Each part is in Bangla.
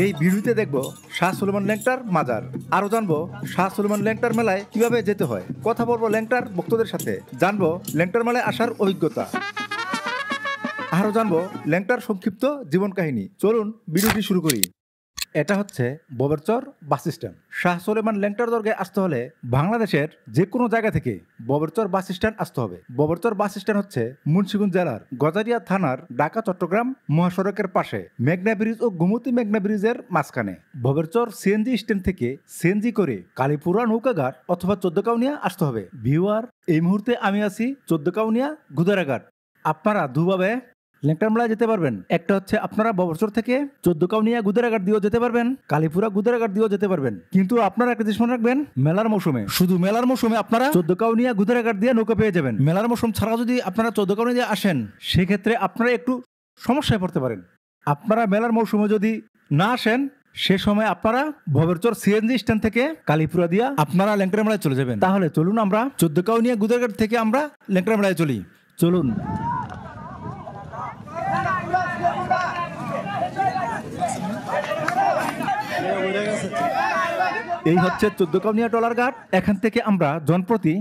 এই ভিডিওতে দেখব শাহ সুলেমান ল্যাংটার মাজার, আরো জানবো শাহ সুলেমান ল্যাংটার মেলায় কিভাবে যেতে হয়, কথা বলবো ল্যাংটার ভক্তদের সাথে, জানবো ল্যাংটার মেলায় আসার অভিজ্ঞতা, আরো জানবো ল্যাংটার সংক্ষিপ্ত জীবন কাহিনী। চলুন ভিডিওটি শুরু করি। এটা হচ্ছে ববেরচর বাস স্ট্যান্ড। শাহ সুলেমান ল্যাংটার দরগায় আসতে হলে বাংলাদেশের যে কোনো জায়গা থেকে ববেরচর বাস স্ট্যান্ড আসতে হবে। ববেরচর বাস স্ট্যান্ড হচ্ছে মুন্সিগঞ্জ জেলার গজারিয়া থানার ঢাকা চট্টগ্রাম মহাসড়কের পাশে, মেঘনা ব্রিজ ও গোমতী মেঘনা ব্রিজের মাঝখানে। ববেরচর সিএনজি স্ট্যান্ড থেকে সিএনজি করে কালীপুরা নৌকাঘাট অথবা চোদ্দকাউনিয়া আসতে হবে। ভিউয়ার, এই মুহূর্তে আমি আছি চোদ্দকাউনিয়া গুদারাঘাট। আপনারা দুভাবে ল্যাংটার মেলায় যেতে পারবেন। একটা হচ্ছে আপনারা ববরচর থেকে চোদ্দকাউনিয়া গুদারাঘাট দিয়েও যেতে পারবেন, কালীপুরা গুদারাঘাট দিয়েও যেতে পারবেন। কিন্তু আপনারা একটা জিনিস মনে রাখবেন, মেলার মৌসুমে, শুধু মেলার মৌসুমে আপনারা চোদ্দকাউনিয়া গুদারাঘাট দিয়ে নৌকা পেয়ে যাবেন। মেলার মৌসুম ছাড়া যদি আপনারা চোদ্দকাউনিয়া দিয়ে আসেন, সেক্ষেত্রে আপনারা একটু সমস্যায় পড়তে পারেন। আপনারা মেলার মৌসুমে যদি না আসেন, সে সময় আপনারা ববেরচর সিএনজি স্ট্যান্ড থেকে কালীপুরা দিয়া আপনারা ল্যাংটার মেলায় চলে যাবেন। তাহলে চলুন আমরা চোদ্দকাউনিয়া গুদারাঘাট থেকে আমরা ল্যাংটার মেলায় চলি। চলুন। এই হচ্ছে চোদ্দকাউনিয়া ট্রলার ঘাট। এখান থেকে আমরা জনপ্রতি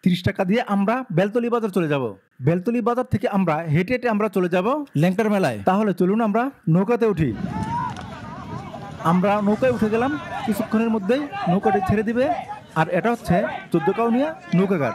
30 টাকা দিয়ে আমরা বেলতলি বাজার চলে যাব। বেলতলি বাজার থেকে আমরা হেঁটে হেঁটে আমরা চলে যাব ল্যাংটার মেলায়। তাহলে চলুন আমরা নৌকাতে উঠি। আমরা নৌকায় উঠে গেলাম, কিছুক্ষণের মধ্যেই নৌকাটি ছেড়ে দিবে। আর এটা হচ্ছে চোদ্দকাউনিয়া নৌকাঘাট।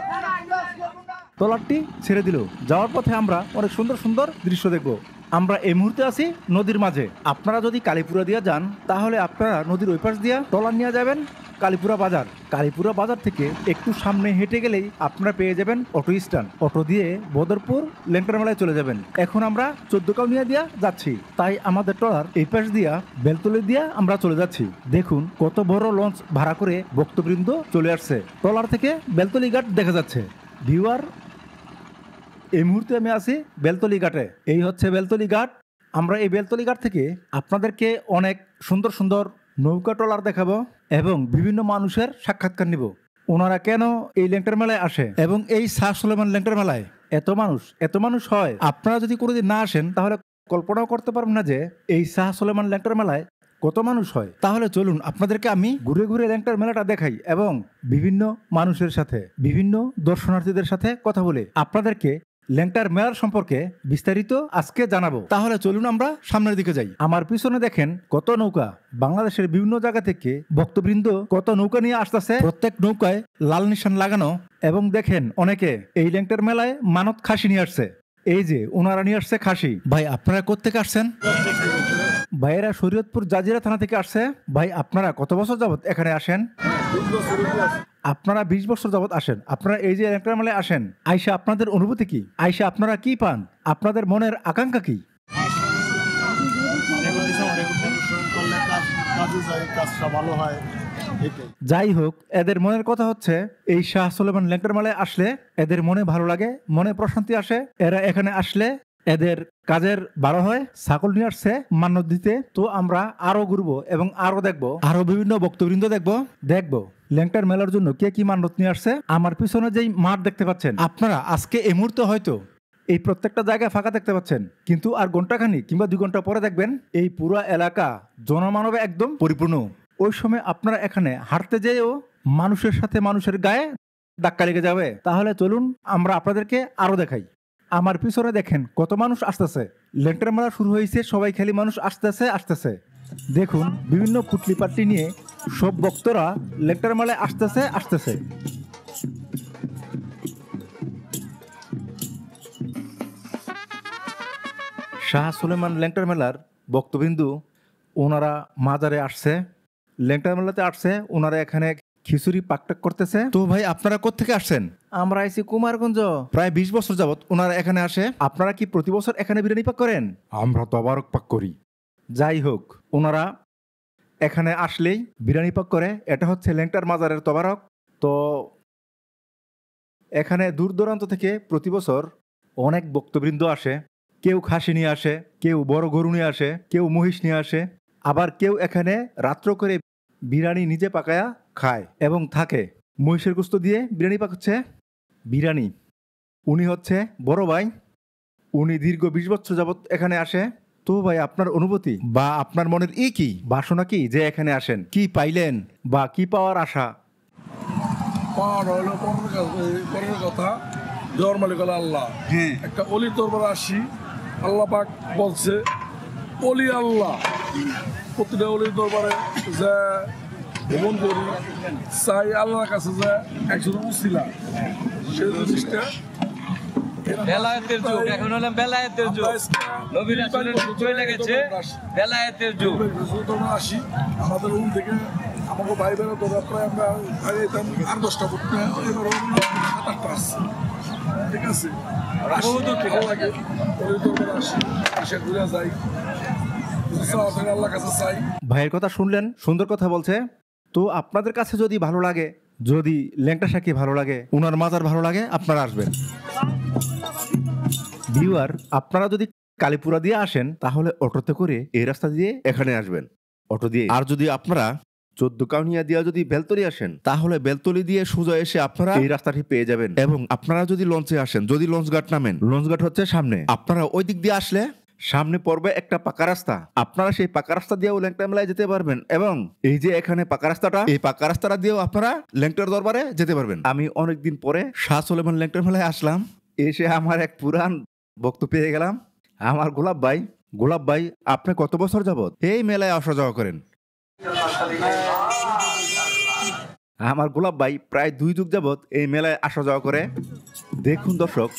ট্রলারটি ছেড়ে দিল। যাওয়ার পথে আমরা অনেক সুন্দর সুন্দর দৃশ্য দেখব। আমরা এই মুহূর্তে আছি নদীর মাঝে। আপনারা যদি কালীপুরা দিয়ে যান, তাহলে আপনারা নদীর ওই পাশ দিয়ে ট্রলার নিয়ে যাবেন কালীপুরা বাজার। কালীপুরা বাজার থেকে একটু সামনে হেঁটে গেলেই আপনারা পেয়ে যাবেন অটো স্ট্যান্ড। অটো দিয়ে বদরপুর ল্যাংটার মেলায় চলে যাবেন। এখন আমরা চোদ্দকাউনিয়া দিয়া যাচ্ছি, তাই আমাদের ট্রলার এই পাশ দিয়া বেলতলি দিয়া আমরা চলে যাচ্ছি। দেখুন কত বড় লঞ্চ ভাড়া করে ভক্তবৃন্দ চলে আসছে। ট্রলার থেকে বেলতলি ঘাট দেখা যাচ্ছে। ভিউয়ার, এই মুহূর্তে আমি আছি বেলতলি ঘাটে। এই হচ্ছে বেলতলি ঘাট। আমরা এই বেলতলি ঘাট থেকে আপনাদেরকে অনেক সুন্দর সুন্দর নৌকা ট্রলার দেখাবো এবং বিভিন্ন মানুষের সাক্ষাৎকার নিব। ওনারা কেন এই ল্যাংটার মেলায় আসে এবং এই শাহ সুলেমান ল্যাংটার মেলায় এত মানুষ হয়। আপনারা যদি কোনোদিন না আসেন, তাহলে কল্পনাও করতে পারবেন না যে এই শাহ সুলেমান ল্যাংটার মেলায় কত মানুষ হয়। তাহলে চলুন আপনাদেরকে আমি ঘুরে ঘুরে ল্যাংটার মেলাটা দেখাই এবং বিভিন্ন মানুষের সাথে, বিভিন্ন দর্শনার্থীদের সাথে কথা বলে আপনাদেরকে ল্যাংটার মেলার সম্পর্কে বিস্তারিত আজকে জানাবো। তাহলে চলুন আমরা সামনের দিকে যাই। আমার পিছনে দেখেন কত নৌকা, বাংলাদেশের বিভিন্ন জায়গা থেকে ভক্তবৃন্দ কত নৌকা নিয়ে আসতেছে। প্রত্যেক নৌকায় লাল নিশান লাগানো। এবং দেখেন অনেকে এই ল্যাংটার মেলায় মানত খাসি নিয়ে আসছে। এই যে ওনারা নিয়ে আসছে খাসি। ভাই, আপনারা কোত্থেকে আসছেন? ভাইয়েরা শরীয়তপুর জাজিরা থানা থেকে আসছে। ভাই, আপনারা কত বছর যাবত এখানে আসেন? আপনারা 20 বছর যাবত আসেন। আপনারা এই যে ল্যাংটার মেলায় আসেন, আইসা আপনাদের অনুভূতি কি? আইসা আপনারা কি পান? আপনাদের মনের আকাঙ্ক্ষা কি? যাই হোক, এদের মনের কথা হচ্ছে এই শাহ সুলেমান ল্যাংটার মেলায় আসলে এদের মনে ভালো লাগে, মনে প্রশান্তি আসে। এরা এখানে আসলে এদের কাজের বারো হয়। ছাগল নিয়ে আসছে মান্যত দিতে। তো আমরা আরো ঘুরবো এবং আরো দেখবো, আরো বিভিন্ন বক্তবৃন্দ দেখবো ল্যাংটার মেলার জন্য কে কি মান্যত নিয়ে আসছে। আমার পিছনে যেই মাঠ দেখতে পাচ্ছেন, আপনারা আজকে এই মুহূর্তে হয়তো এই প্রত্যেকটা জায়গায় ফাঁকা দেখতে পাচ্ছেন, কিন্তু আর ঘন্টাখানি কিংবা 2 ঘন্টা পরে দেখবেন এই পুরো এলাকা জনমানবে একদম পরিপূর্ণ। ওই সময় আপনারা এখানে হাঁটতে যেয়েও মানুষের সাথে মানুষের গায়ে ধাক্কা লেগে যাবে। তাহলে চলুন আমরা আপনাদেরকে আরো দেখাই। আমার পিছনে দেখেন কত মানুষ আসতেছে। ল্যাংটার মেলা শুরু হয়েছে, সবাই খালি মানুষ আসতেছে। দেখুন বিভিন্ন পুটলি পাটলি নিয়ে সব ভক্তরা ল্যাংটার মেলায় আসতেছে। শাহ সুলেমান ল্যাংটার মেলার ভক্তবিন্দু ওনারা মাজারে আসছে, ল্যাংটার মেলাতে আসছে। ওনারা এখানে খিচুড়ি পাকটাক করতেছে। তো ভাই, আপনারা কোত্থেকে আসছেন? আমরা আইছি কুমারগঞ্জ। প্রায় 20 বছর যাবত ওনারা এখানে আসে। আপনারা কি প্রতি বছর এখানে বিরিয়ানি পাক করেন? আমরা তবারক পাক করি। যাই হোক, ওনারা এখানে আসলেই বিরিয়ানি পাক করে। এটা হচ্ছে ল্যাংটার মাজারের তবারক। তো এখানে দূর দূরান্ত থেকে প্রতি বছর অনেক ভক্তবৃন্দ আসে। কেউ খাসি নিয়ে আসে, কেউ বড় গরু নিয়ে আসে, কেউ মহিষ নিয়ে আসে, আবার কেউ এখানে রাত্র করে বিরিয়ানি নিজে পাকায়া খায় এবং থাকে। মহিষের গোস্ত দিয়ে বিরিয়ানি পাকাচ্ছে। উনি হচ্ছে বড় ভাই। উনি দীর্ঘ 20 বছর যাবত এখানে আসে। তো ভাই আপনার অনুভূতি বা আপনার মনের কি বাসনা কি যে এখানে আসেন, কি পাইলেন বা কি পাওয়ার আশা? পাওয়ার হলো পরের কথা, দেওয়ার মালিক হলো আল্লাহ। হ্যাঁ। একটা অলির দরবারে আসি, আল্লাহ পাক বলছে অলি আল্লাহ, প্রতিটা অলির দরবারে যে ভ্রমণ করি, চাই আল্লাহর কাছে যে একজন উসিলা, সেই জিনিসটা বেলায়েতের যুগ, এখন হলো বেলায়েতের যুগ। নবী রাসূলের যুগ চলে গেছে, বেলায়েতের যুগ। আসি আমাদের রুম থেকে আমাকে ভাই বেরো দরকার প্রায় আমরা যেতাম 8-10টা করতে, এবার 7-8টা আসছে, ঠিক আছে। বহু দূর থেকে লাগে অলির দরবারে আসি, এসে ঘুরে যাই, আল্লাহর কাছে চাই। ভাইয়ের কথা শুনলেন, সুন্দর কথা বলছে। তো আপনাদের কাছে যদি ভালো লাগে, যদি ল্যাংটা শাকি ভালো লাগে, উনার মাজার ভালো লাগে, আপনারা আসবেন। ভিউয়ার, আপনারা যদি কালীপুরা দিয়ে আসেন তাহলে অটোতে করে এই রাস্তা দিয়ে এখানে আসবেন, অটো দিয়ে। আর যদি আপনারা 14 কাউনিয়া দিয়ে যদি বেলতলি আসেন তাহলে বেলতলি দিয়ে সোজা এসে আপনারা এই রাস্তাটি পেয়ে যাবেন। এবং আপনারা যদি লঞ্চে আসেন, যদি লঞ্চ ঘাট নামেন, লঞ্চ ঘাট হচ্ছে সামনে, আপনারা ওই দিক দিয়ে আসলে সামনে পড়বে একটা পাকা রাস্তা, আপনারা সেই পাকা রাস্তা দিয়েও ল্যাংটা মেলায় যেতে পারবেন। এবং এই যে এখানে পাকা রাস্তাটা, এই পাকা রাস্তাটা দিয়েও আপনারা ল্যাংটার দরবারে যেতে পারবেন। আমি অনেকদিন পরে শাহ সুলেমান ল্যাংটার মেলায় আসলাম, এসে আমার এক পুরান ভক্ত পেয়ে গেলাম, আমার গোলাপ ভাই। গোলাপ ভাই, আপনি কত বছর যাবত এই মেলায় আসা যাওয়া করেন? আমার গোলাপ ভাই প্রায় 2 যুগ যাবত এই মেলায় আসা যাওয়া করে। দেখুন দর্শক,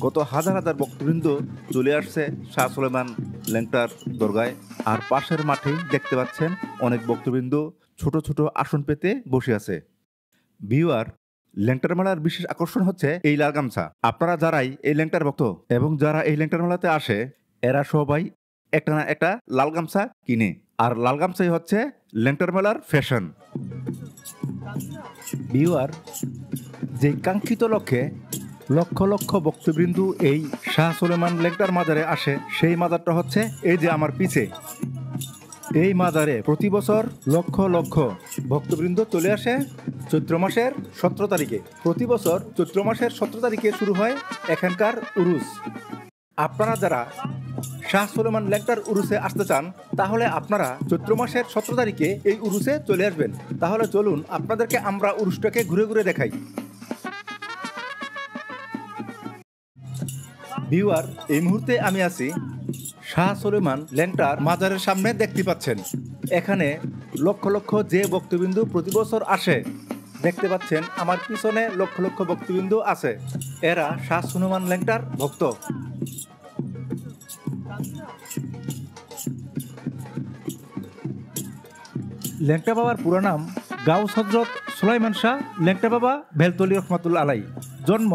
কত হাজার হাজার ভক্তবৃন্দ চলে আসছে শাহ সুলেমান ল্যাংটার দরগায়। আর পাশের মাঠেই দেখতে পাচ্ছেন অনেক ভক্তবৃন্দ ছোট ছোট আসন পেতে বসে আছে। ভিউয়ার, ল্যাংটার মেলার বিশেষ আকর্ষণ হচ্ছে এই লাল গামছা। আপনারা যারাই এই ল্যাংটার ভক্ত এবং যারা এই ল্যাংটার মেলাতে আসে, এরা সবাই একটা না একটা লাল গামছা কিনে। আর লাল গামছাই হচ্ছে ল্যাংটার মেলার ফ্যাশন। ভিউয়ার, যে কাঙ্ক্ষিত লক্ষ্যে লক্ষ লক্ষ ভক্তবৃন্দ এই শাহ সুলেমান ল্যাংটার মাজারে আসে, সেই মাজারটা হচ্ছে এই যে আমার পিছে। এই মাজারে প্রতি বছর লক্ষ লক্ষ ভক্তবৃন্দ চলে আসে চৈত্র মাসের 17 তারিখে। প্রতি বছর চৈত্র মাসের 17 তারিখে শুরু হয় এখানকার উরুস। আপনারা যারা শাহ সুলেমান ল্যাংটার উরুসে আসতে চান তাহলে আপনারা চৈত্র মাসের 17 তারিখে এই উরুসে চলে আসবেন। তাহলে চলুন আপনাদেরকে আমরা উরুসটাকে ঘুরে ঘুরে দেখাই। ভিউয়ার, এই মুহূর্তে আমি আছি শাহ সুলেমান ল্যাংটার মাজারের সামনে। দেখতে পাচ্ছেন এখানে লক্ষ লক্ষ যে ভক্তবিন্দু প্রতি বছর আসে। দেখতে পাচ্ছেন আমার পিছনে লক্ষ লক্ষ ভক্তবিন্দু আছে, এরা শাহ সুলেমান ল্যাংটার ভক্ত। ল্যাংটা বাবার পুরো নাম গাউস হযরত সুলাইমান শাহ ল্যাংটা বাবা বেলতলি রহমাতুল্লাহ আলাই। জন্ম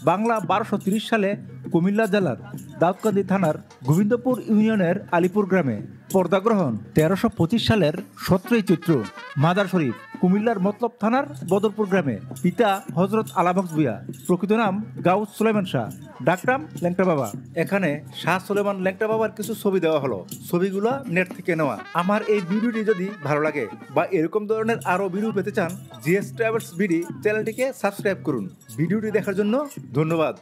বাংলা 1230 সালে কুমিল্লা জেলার দাউদকান্দি থানার গোবিন্দপুর ইউনিয়নের আলিপুর গ্রামে। পর্দাগ্রহণ 1325 সালের 17 চৈত্র। মাজার শরীফ কুমিল্লার মতলব থানার বদরপুর গ্রামে। পিতা হযরত আলাবক্স ভূঁইয়া, প্রকৃত নাম গাউস সুলাইমান শাহ, ডাকনাম ল্যাংটা বাবা। এখানে শাহ সুলেমান ল্যাংটা বাবার কিছু ছবি দেওয়া হলো, ছবিগুলো নেট থেকে নেওয়া। আমার এই ভিডিওটি যদি ভালো লাগে বা এরকম ধরনের আরো ভিডিও পেতে চান, জিএস ট্রাভেলস বিডি চ্যানেলটিকে সাবস্ক্রাইব করুন। ভিডিওটি দেখার জন্য ধন্যবাদ।